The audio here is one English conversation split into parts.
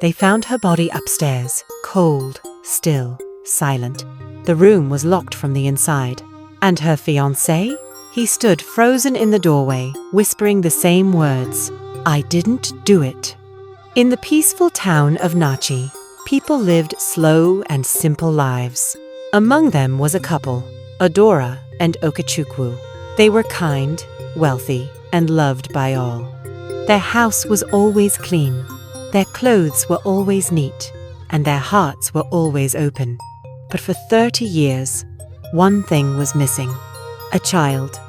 They found her body upstairs, cold, still, silent. The room was locked from the inside. And her fiancé? He stood frozen in the doorway, whispering the same words, "I didn't do it." In the peaceful town of Nachi, people lived slow and simple lives. Among them was a couple, Adora and Okechukwu. They were kind, wealthy, and loved by all. Their house was always clean, their clothes were always neat, and their hearts were always open. But for 30 years, one thing was missing: a child.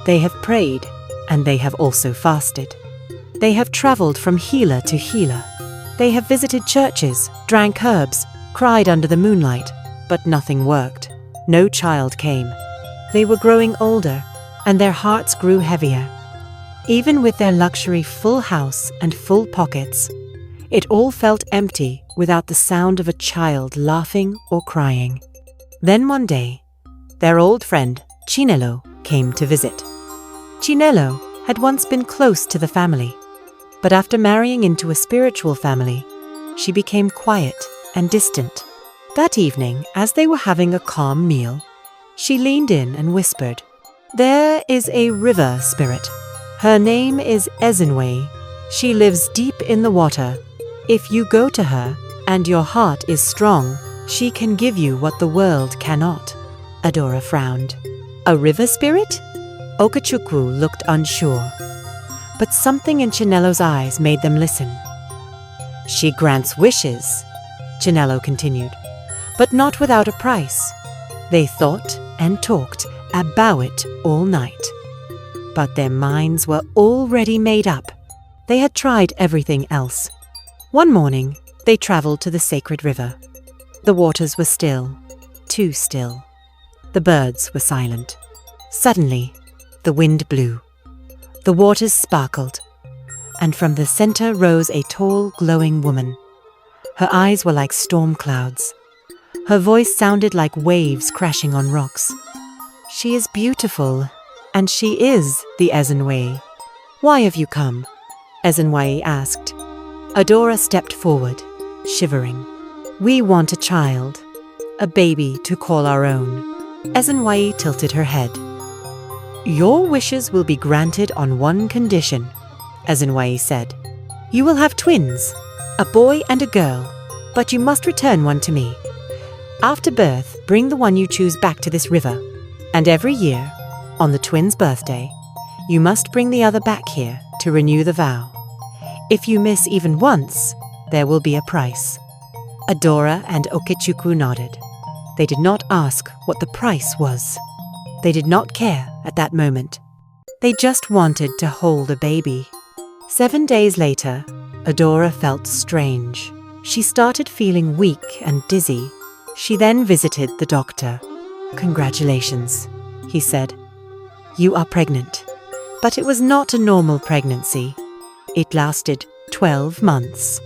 They have prayed, and they have also fasted. They have traveled from healer to healer. They have visited churches, drank herbs, cried under the moonlight, but nothing worked. No child came. They were growing older, and their hearts grew heavier. Even with their luxury full house and full pockets, it all felt empty without the sound of a child laughing or crying. Then one day, their old friend, Chinelo, came to visit. Chinelo had once been close to the family, but after marrying into a spiritual family, she became quiet and distant. That evening, as they were having a calm meal, she leaned in and whispered, "There is a river spirit. Her name is Eseni. She lives deep in the water. If you go to her and your heart is strong, she can give you what the world cannot." Adora frowned. "A river spirit?" Okechukwu looked unsure. But something in Chinelo's eyes made them listen. "She grants wishes," Chinelo continued, "but not without a price." They thought and talked about it all night. But their minds were already made up. They had tried everything else. One morning, they traveled to the sacred river. The waters were still, too still. The birds were silent. Suddenly, the wind blew. The waters sparkled, and from the center rose a tall, glowing woman. Her eyes were like storm clouds. Her voice sounded like waves crashing on rocks. "She is beautiful, and she is the Eseni. Why have you come?" Eseni asked. Adora stepped forward, shivering. "We want a child, a baby to call our own." Eseni tilted her head. "Your wishes will be granted on one condition," Eseni said. "You will have twins, a boy and a girl, but you must return one to me. After birth, bring the one you choose back to this river, and every year, on the twins' birthday, you must bring the other back here to renew the vow. If you miss even once, there will be a price." Adora and Okechukwu nodded. They did not ask what the price was. They did not care at that moment. They just wanted to hold a baby. 7 days later, Adora felt strange. She started feeling weak and dizzy. She then visited the doctor. "Congratulations," he said. "You are pregnant." But it was not a normal pregnancy. It lasted 12 months.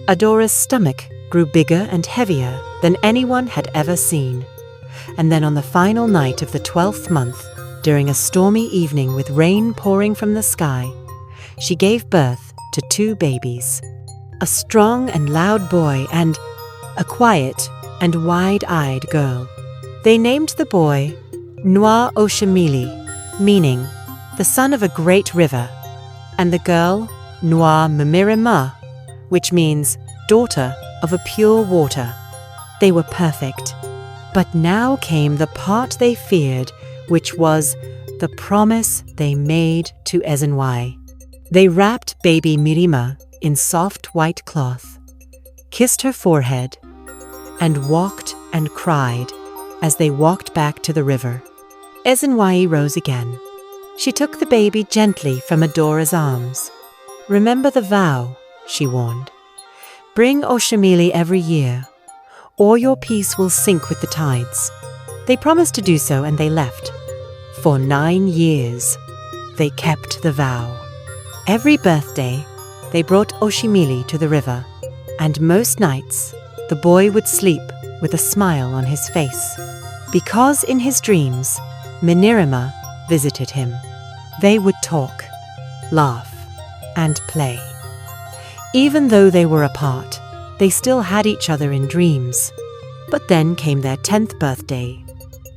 Adora's stomach grew bigger and heavier than anyone had ever seen. And then on the final night of the 12th month, during a stormy evening with rain pouring from the sky, she gave birth to 2 babies, a strong and loud boy and a quiet and wide-eyed girl. They named the boy Nwa Oshimili, meaning the son of a great river, and the girl Nwa Mmirima, which means daughter of a pure water. They were perfect. But now came the part they feared, which was the promise they made to Eseni. They wrapped baby Mirima in soft white cloth, kissed her forehead, and walked and cried as they walked back to the river. Eseni rose again. She took the baby gently from Adora's arms. "Remember the vow," she warned. "Bring Oshimili every year, or your peace will sink with the tides." They promised to do so, and they left. For 9 years, they kept the vow. Every birthday, they brought Oshimili to the river, and most nights, the boy would sleep with a smile on his face, because in his dreams, Minirima visited him. They would talk, laugh, and play. Even though they were apart, They still had each other in dreams. But then came their 10th birthday.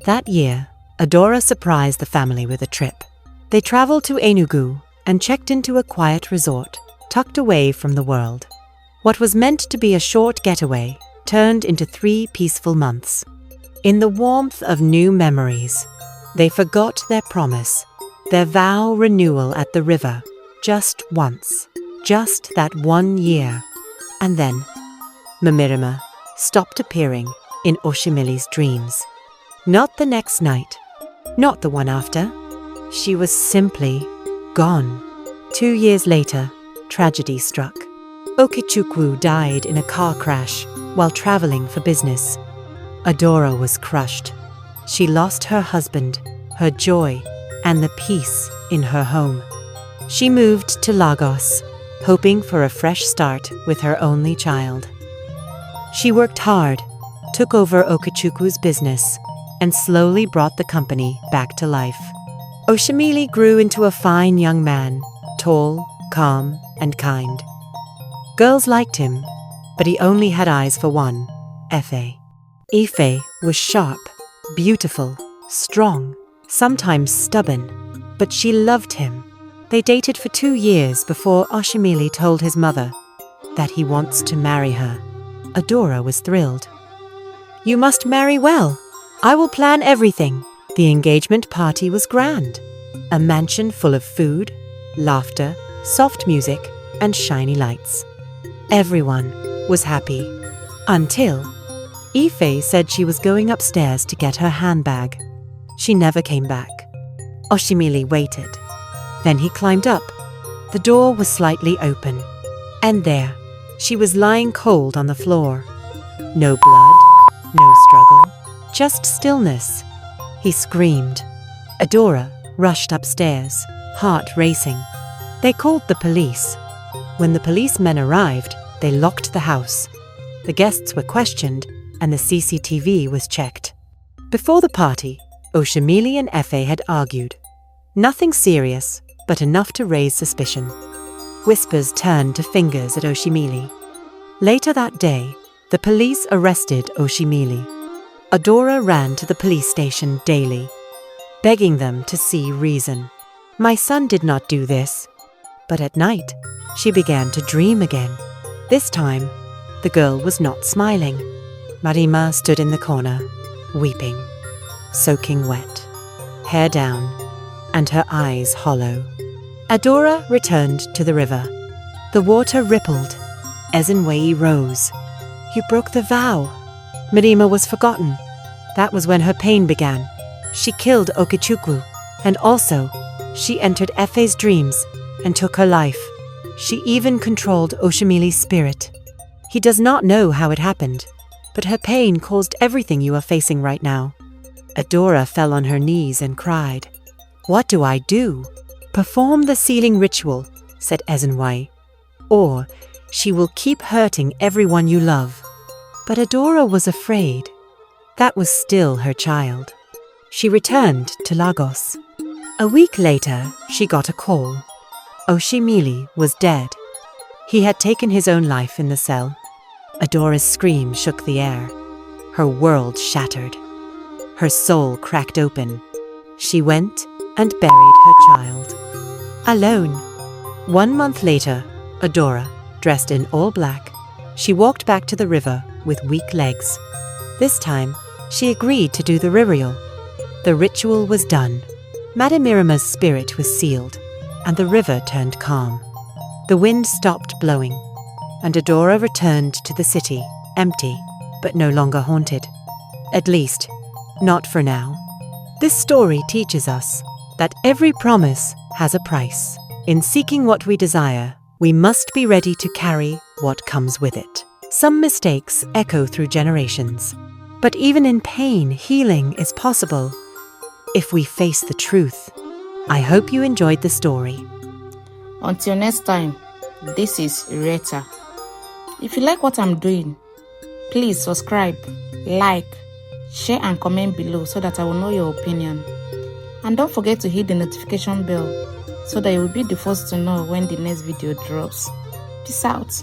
That year, Adora surprised the family with a trip. They traveled to Enugu and checked into a quiet resort, tucked away from the world. What was meant to be a short getaway turned into 3 peaceful months. In the warmth of new memories, they forgot their promise, their vow renewal at the river, just once, just that 1 year. And then, Mamirima stopped appearing in Oshimili's dreams. Not the next night, not the one after. She was simply gone. 2 years later, tragedy struck. Okechukwu died in a car crash while traveling for business. Adora was crushed. She lost her husband, her joy, and the peace in her home. She moved to Lagos, hoping for a fresh start with her only child. She worked hard, took over Okechukwu's business, and slowly brought the company back to life. Oshimili grew into a fine young man, tall, calm, and kind. Girls liked him, but he only had eyes for one, Epha. Epha was sharp, beautiful, strong, sometimes stubborn, but she loved him. They dated for 2 years before Oshimili told his mother that he wants to marry her. Adora was thrilled. "You must marry well. I will plan everything." The engagement party was grand. A mansion full of food, laughter, soft music, and shiny lights. Everyone was happy. Until Epha said she was going upstairs to get her handbag. She never came back. Oshimili waited. Then he climbed up. The door was slightly open. And there, she was lying cold on the floor. No blood, no struggle, just stillness. He screamed. Adora rushed upstairs, heart racing. They called the police. When the policemen arrived, they locked the house. The guests were questioned, and the CCTV was checked. Before the party, Oshimili and Epha had argued. Nothing serious, but enough to raise suspicion. Whispers turned to fingers at Oshimili. Later that day, the police arrested Oshimili. Adora ran to the police station daily, begging them to see reason. "My son did not do this." But at night, she began to dream again. This time, the girl was not smiling. Marima stood in the corner, weeping, soaking wet, hair down, and her eyes hollow. Adora returned to the river. The water rippled. Ezenwei rose. "You broke the vow." Marima was forgotten. That was when her pain began. She killed Okechukwu, and also, she entered Epha's dreams and took her life. She even controlled Oshimili's spirit. He does not know how it happened, but her pain caused everything you are facing right now. Adora fell on her knees and cried. "What do I do?" "Perform the sealing ritual," said Ezenwei, "or she will keep hurting everyone you love." But Adora was afraid. That was still her child. She returned to Lagos. A week later, she got a call. Oshimili was dead. He had taken his own life in the cell. Adora's scream shook the air. Her world shattered. Her soul cracked open. She went and buried her child. Alone. 1 month later, Adora, dressed in all black, she walked back to the river with weak legs. This time, she agreed to do the ritual. The ritual was done. Madamirima's spirit was sealed, and the river turned calm. The wind stopped blowing, and Adora returned to the city, empty, but no longer haunted. At least, not for now. This story teaches us that every promise has a price. In seeking what we desire, we must be ready to carry what comes with it. Some mistakes echo through generations, but even in pain, healing is possible if we face the truth. I hope you enjoyed the story. Until next time, this is Rietta. If you like what I'm doing, please subscribe, like, share and comment below so that I will know your opinion. And don't forget to hit the notification bell so that you will be the first to know when the next video drops. Peace out.